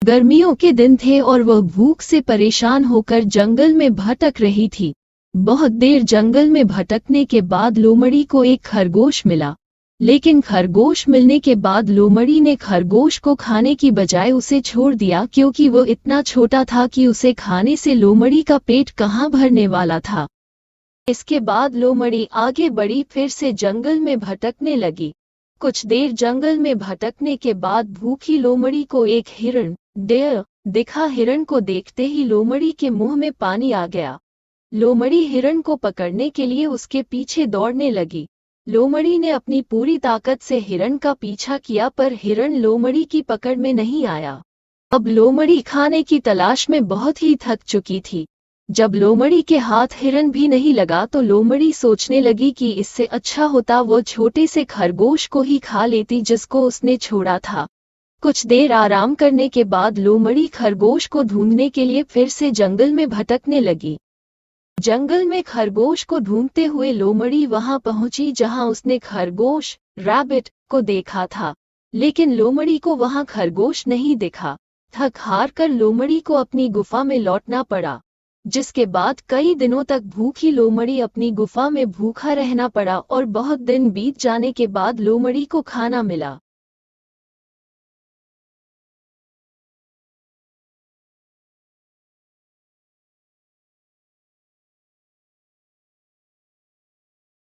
गर्मियों के दिन थे और वह भूख से परेशान होकर जंगल में भटक रही थी। बहुत देर जंगल में भटकने के बाद लोमड़ी को एक खरगोश मिला, लेकिन खरगोश मिलने के बाद लोमड़ी ने खरगोश को खाने की बजाय उसे छोड़ दिया, क्योंकि वो इतना छोटा था कि उसे खाने से लोमड़ी का पेट कहाँ भरने वाला था। इसके बाद लोमड़ी आगे बढ़ी, फिर से जंगल में भटकने लगी। कुछ देर जंगल में भटकने के बाद भूखी लोमड़ी को एक हिरण डेयर दिखा। हिरण को देखते ही लोमड़ी के मुंह में पानी आ गया। लोमड़ी हिरण को पकड़ने के लिए उसके पीछे दौड़ने लगी। लोमड़ी ने अपनी पूरी ताकत से हिरण का पीछा किया, पर हिरण लोमड़ी की पकड़ में नहीं आया। अब लोमड़ी खाने की तलाश में बहुत ही थक चुकी थी। जब लोमड़ी के हाथ हिरण भी नहीं लगा तो लोमड़ी सोचने लगी कि इससे अच्छा होता वो छोटे से खरगोश को ही खा लेती जिसको उसने छोड़ा था। कुछ देर आराम करने के बाद लोमड़ी खरगोश को ढूंढने के लिए फिर से जंगल में भटकने लगी। जंगल में खरगोश को ढूंढते हुए लोमड़ी वहां पहुंची जहां उसने खरगोश रैबिट को देखा था, लेकिन लोमड़ी को वहां खरगोश नहीं दिखा। थक हार कर लोमड़ी को अपनी गुफा में लौटना पड़ा, जिसके बाद कई दिनों तक भूखी लोमड़ी अपनी गुफा में भूखा रहना पड़ा और बहुत दिन बीत जाने के बाद लोमड़ी को खाना मिला।